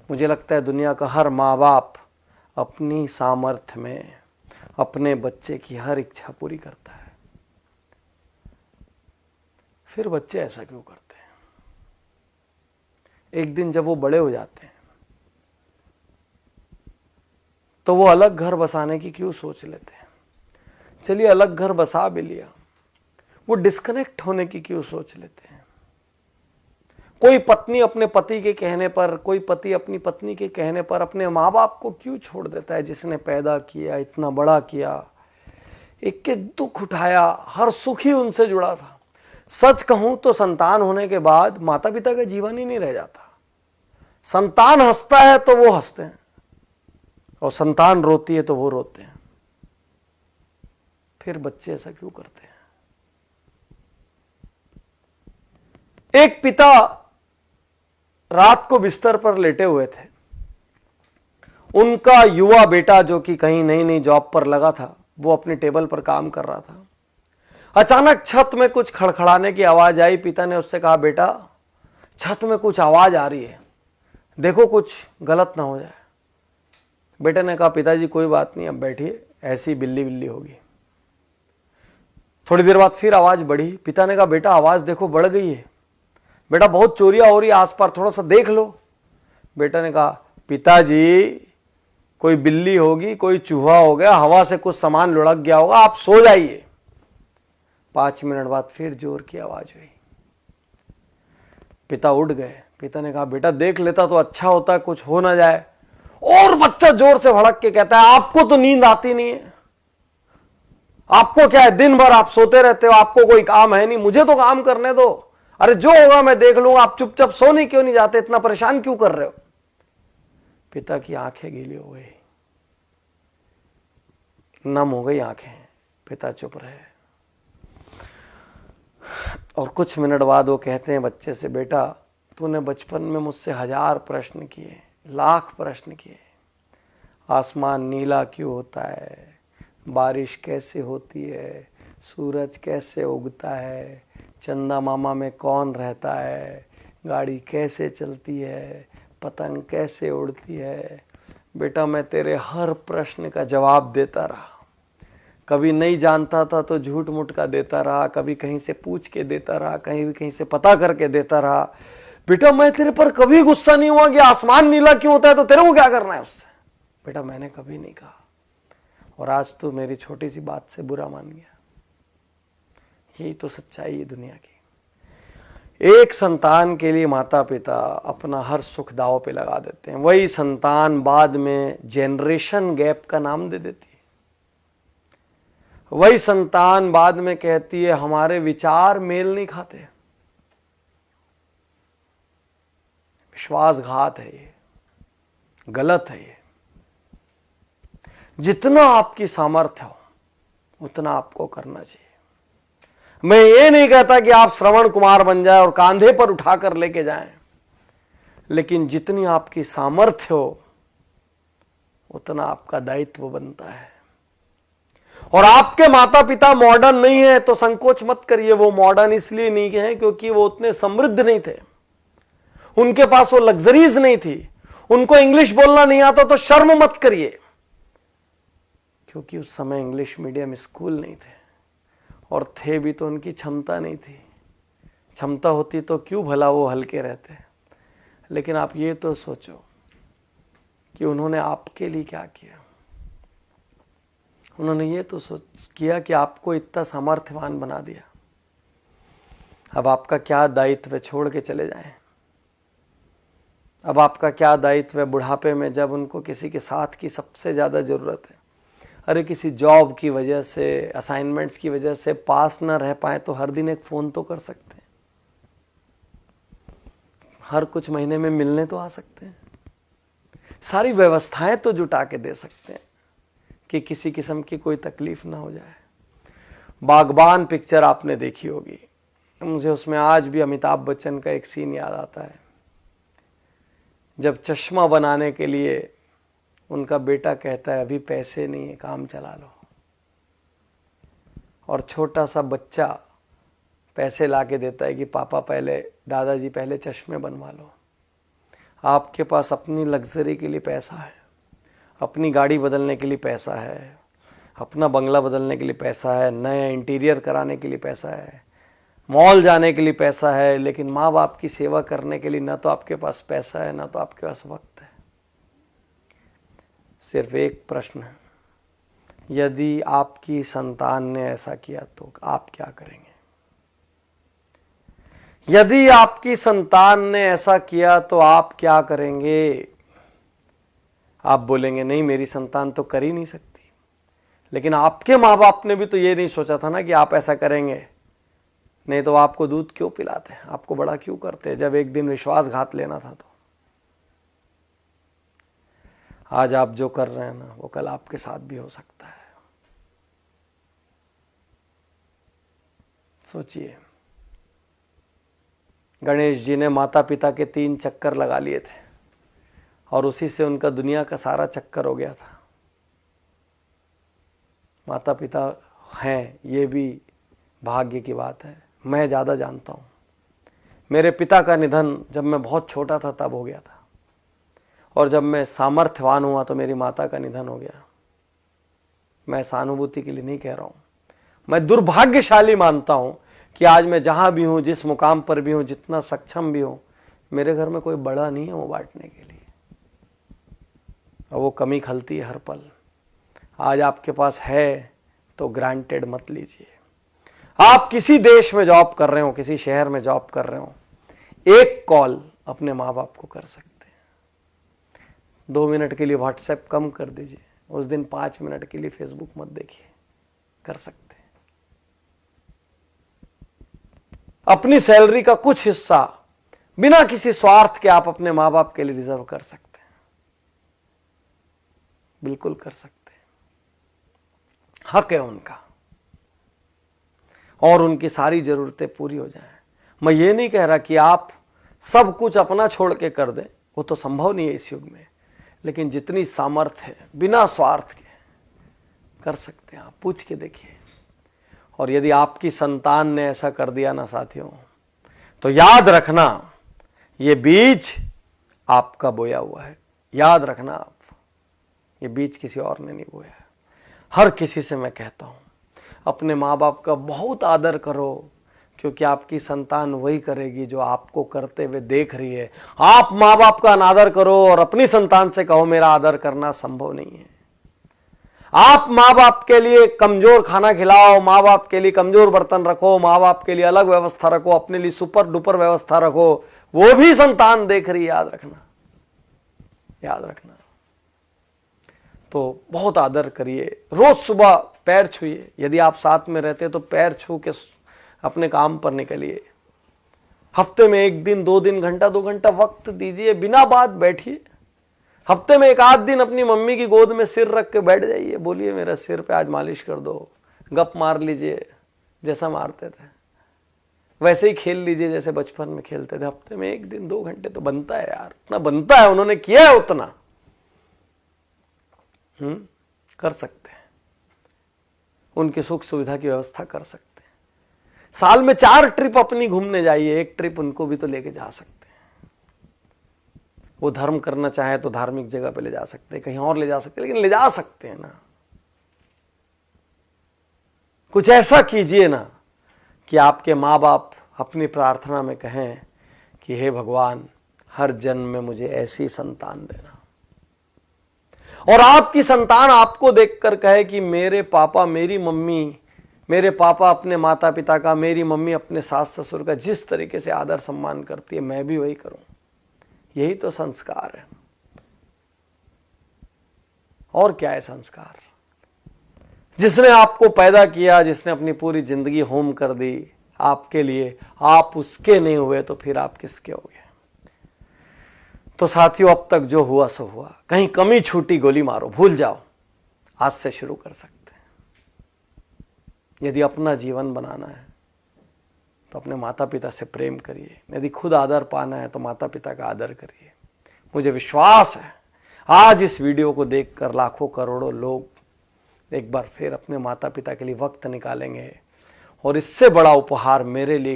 मुझे लगता है दुनिया का हर माँ बाप अपनी सामर्थ्य में अपने बच्चे की हर इच्छा पूरी करता है। फिर बच्चे ऐसा क्यों करते हैं? एक दिन जब वो बड़े हो जाते हैं तो वो अलग घर बसाने की क्यों सोच लेते हैं? चलिए अलग घर बसा भी लिया, वो डिस्कनेक्ट होने की क्यों सोच लेते हैं? कोई पत्नी अपने पति के कहने पर, कोई पति अपनी पत्नी के कहने पर अपने माँ बाप को क्यों छोड़ देता है, जिसने पैदा किया, इतना बड़ा किया, एक एक दुख उठाया, हर सुख ही उनसे जुड़ा था। सच कहूं तो संतान होने के बाद माता पिता का जीवन ही नहीं रह जाता। संतान हंसता है तो वो हंसते हैं, और संतान रोती है तो वो रोते हैं। फिर बच्चे ऐसा क्यों करते हैं? एक पिता रात को बिस्तर पर लेटे हुए थे। उनका युवा बेटा, जो कि कहीं नई नई जॉब पर लगा था, वो अपनी टेबल पर काम कर रहा था। अचानक छत में कुछ खड़खड़ाने की आवाज आई। पिता ने उससे कहा, बेटा छत में कुछ आवाज आ रही है, देखो कुछ गलत ना हो जाए। बेटे ने कहा, पिताजी कोई बात नहीं, अब बैठिए, ऐसी बिल्ली बिल्ली होगी। थोड़ी देर बाद फिर आवाज बढ़ी। पिता ने कहा, बेटा आवाज देखो बढ़ गई है, बेटा बहुत चोरियां हो रही है आसपास, थोड़ा सा देख लो। बेटा ने कहा, पिताजी कोई बिल्ली होगी, कोई चूहा हो गया, हवा से कुछ सामान लुढ़क गया होगा, आप सो जाइए। 5 मिनट बाद फिर जोर की आवाज हुई। पिता उठ गए। पिता ने कहा, बेटा देख लेता तो अच्छा होता, कुछ हो ना जाए। और बच्चा जोर से भड़क के कहता है, आपको तो नींद आती नहीं है, आपको क्या है, दिन भर आप सोते रहते हो, आपको कोई काम है नहीं, मुझे तो काम करने दो, अरे जो होगा मैं देख लूंगा, आप चुपचाप सोने क्यों नहीं जाते, इतना परेशान क्यों कर रहे हो? पिता की आंखें गीली हो गई, नम हो गई आंखें। पिता चुप रहे, और कुछ मिनट बाद वो कहते हैं बच्चे से, बेटा तूने बचपन में मुझसे 1000 प्रश्न किए, लाख प्रश्न किए। आसमान नीला क्यों होता है, बारिश कैसे होती है, सूरज कैसे उगता है, चंदा मामा में कौन रहता है, गाड़ी कैसे चलती है, पतंग कैसे उड़ती है। बेटा मैं तेरे हर प्रश्न का जवाब देता रहा, कभी नहीं जानता था तो झूठ मूठ का देता रहा, कभी कहीं से पूछ के देता रहा, कहीं से पता करके देता रहा। बेटा मैं तेरे पर कभी गुस्सा नहीं हुआ कि आसमान नीला क्यों होता है, तो तेरे को क्या करना है उससे। बेटा मैंने कभी नहीं कहा, और आज तो मेरी छोटी सी बात से बुरा मान गया। यही तो सच्चाई है दुनिया की। एक संतान के लिए माता पिता अपना हर सुख दांव पे लगा देते हैं, वही संतान बाद में जेनरेशन गैप का नाम दे देती है। वही संतान बाद में कहती है हमारे विचार मेल नहीं खाते। विश्वासघात है ये, गलत है ये। जितना आपकी सामर्थ्य हो उतना आपको करना चाहिए। मैं ये नहीं कहता कि आप श्रवण कुमार बन जाए और कांधे पर उठाकर लेके जाएं, लेकिन जितनी आपकी सामर्थ्य हो उतना आपका दायित्व बनता है। और आपके माता पिता मॉडर्न नहीं है तो संकोच मत करिए। वो मॉडर्न इसलिए नहीं है क्योंकि वो उतने समृद्ध नहीं थे, उनके पास वो लग्जरीज नहीं थी, उनको इंग्लिश बोलना नहीं आता तो शर्म मत करिए, क्योंकि उस समय इंग्लिश मीडियम स्कूल नहीं थे, और थे भी तो उनकी क्षमता नहीं थी। क्षमता होती तो क्यों भला वो हल्के रहते। लेकिन आप ये तो सोचो कि उन्होंने आपके लिए क्या किया। उन्होंने ये तो किया कि आपको इतना सामर्थ्यवान बना दिया। अब आपका क्या दायित्व है, छोड़ के चले जाएं। अब आपका क्या दायित्व है बुढ़ापे में, जब उनको किसी के साथ की सबसे ज़्यादा ज़रूरत है। अरे किसी जॉब की वजह से, असाइनमेंट्स की वजह से पास ना रह पाए तो हर दिन एक फ़ोन तो कर सकते हैं, हर कुछ महीने में मिलने तो आ सकते हैं, सारी व्यवस्थाएं तो जुटा के दे सकते हैं कि किसी किस्म की कोई तकलीफ ना हो जाए। बागबान पिक्चर आपने देखी होगी, मुझे उसमें आज भी अमिताभ बच्चन का एक सीन याद आता है, जब चश्मा बनाने के लिए उनका बेटा कहता है अभी पैसे नहीं है, काम चला लो, और छोटा सा बच्चा पैसे ला के देता है कि पापा पहले, दादाजी पहले चश्मे बनवा लो। आपके पास अपनी लग्जरी के लिए पैसा है, अपनी गाड़ी बदलने के लिए पैसा है, अपना बंगला बदलने के लिए पैसा है, नया इंटीरियर कराने के लिए पैसा है, मॉल जाने के लिए पैसा है, लेकिन माँ बाप की सेवा करने के लिए ना तो आपके पास पैसा है ना तो आपके पास वक्त है। सिर्फ एक प्रश्न है, यदि आपकी संतान ने ऐसा किया तो आप क्या करेंगे? यदि आपकी संतान ने ऐसा किया तो आप क्या करेंगे? आप बोलेंगे नहीं, मेरी संतान तो कर ही नहीं सकती। लेकिन आपके माँ बाप ने भी तो ये नहीं सोचा था ना कि आप ऐसा करेंगे, नहीं तो आपको दूध क्यों पिलाते, आपको बड़ा क्यों करते जब एक दिन विश्वासघात लेना था तो। आज आप जो कर रहे हैं ना वो कल आपके साथ भी हो सकता है। सोचिए, गणेश जी ने माता पिता के 3 चक्कर लगा लिए थे और उसी से उनका दुनिया का सारा चक्कर हो गया था। माता पिता हैं ये भी भाग्य की बात है। मैं ज़्यादा जानता हूँ, मेरे पिता का निधन जब मैं बहुत छोटा था तब हो गया था, और जब मैं सामर्थ्यवान हुआ तो मेरी माता का निधन हो गया। मैं सहानुभूति के लिए नहीं कह रहा हूँ, मैं दुर्भाग्यशाली मानता हूँ कि आज मैं जहाँ भी हूँ, जिस मुकाम पर भी हूँ, जितना सक्षम भी हूँ, मेरे घर में कोई बड़ा नहीं है वो बांटने के लिए, और वो कमी खलती है हर पल। आज आपके पास है तो ग्रांटेड मत लीजिए। आप किसी देश में जॉब कर रहे हो, किसी शहर में जॉब कर रहे हो, एक कॉल अपने माँ बाप को कर सकते हैं। 2 मिनट के लिए व्हाट्सएप कम कर दीजिए, उस दिन 5 मिनट के लिए फेसबुक मत देखिए, कर सकते हैं। अपनी सैलरी का कुछ हिस्सा बिना किसी स्वार्थ के आप अपने माँ बाप के लिए रिजर्व कर सकते हैं, बिल्कुल कर सकते हैं, हक है उनका, और उनकी सारी जरूरतें पूरी हो जाएं। मैं ये नहीं कह रहा कि आप सब कुछ अपना छोड़ के कर दें, वो तो संभव नहीं है इस युग में, लेकिन जितनी सामर्थ्य है बिना स्वार्थ के कर सकते हैं। आप पूछ के देखिए। और यदि आपकी संतान ने ऐसा कर दिया ना साथियों, तो याद रखना ये बीज आपका बोया हुआ है। याद रखना आप, ये बीज किसी और ने नहीं बोया है। हर किसी से मैं कहता हूँ, अपने माँ बाप का बहुत आदर करो, क्योंकि आपकी संतान वही करेगी जो आपको करते हुए देख रही है। आप माँ बाप का अनादर करो और अपनी संतान से कहो मेरा आदर करना संभव नहीं है। आप माँ बाप के लिए कमजोर खाना खिलाओ, माँ बाप के लिए कमजोर बर्तन रखो, माँ बाप के लिए अलग व्यवस्था रखो, अपने लिए सुपर डुपर व्यवस्था रखो, वो भी संतान देख रही है। याद रखना, याद रखना। तो बहुत आदर करिए, रोज सुबह पैर छूइए। यदि आप साथ में रहते तो पैर छू के अपने काम पर निकलिए। हफ्ते में 1 दिन 2 दिन घंटा 2 घंटा वक्त दीजिए, बिना बात बैठिए। हफ्ते में 1 आध दिन अपनी मम्मी की गोद में सिर रख के बैठ जाइए, बोलिए मेरा सिर पे आज मालिश कर दो, गप मार लीजिए जैसा मारते थे, वैसे ही खेल लीजिए जैसे बचपन में खेलते थे। हफ्ते में 1 दिन 2 घंटे तो बनता है यार, उतना बनता है, उन्होंने किया है उतना। कर सकते हैं, उनकी सुख सुविधा की व्यवस्था कर सकते हैं। साल में 4 ट्रिप अपनी घूमने जाइए, 1 ट्रिप उनको भी तो लेके जा सकते हैं। वो धर्म करना चाहे तो धार्मिक जगह पे ले जा सकते हैं, कहीं और ले जा सकते हैं, लेकिन ले जा सकते हैं ना। कुछ ऐसा कीजिए ना कि आपके माँ बाप अपनी प्रार्थना में कहें कि हे भगवान, हर जन्म में मुझे ऐसी संतान देना। और आपकी संतान आपको देखकर कहे कि मेरे पापा मेरी मम्मी, मेरे पापा अपने माता पिता का, मेरी मम्मी अपने सास ससुर का जिस तरीके से आदर सम्मान करती है, मैं भी वही करूं। यही तो संस्कार है। और क्या है संस्कार? जिसने आपको पैदा किया, जिसने अपनी पूरी जिंदगी होम कर दी आपके लिए, आप उसके नहीं हुए तो फिर आप किसके हो गए? तो साथियों, अब तक जो हुआ सो हुआ। कहीं कमी छूटी गोली मारो, भूल जाओ। आज से शुरू कर सकते हैं। यदि अपना जीवन बनाना है तो अपने माता पिता से प्रेम करिए। यदि खुद आदर पाना है तो माता पिता का आदर करिए। मुझे विश्वास है आज इस वीडियो को देखकर लाखों करोड़ों लोग एक बार फिर अपने माता पिता के लिए वक्त निकालेंगे, और इससे बड़ा उपहार मेरे लिए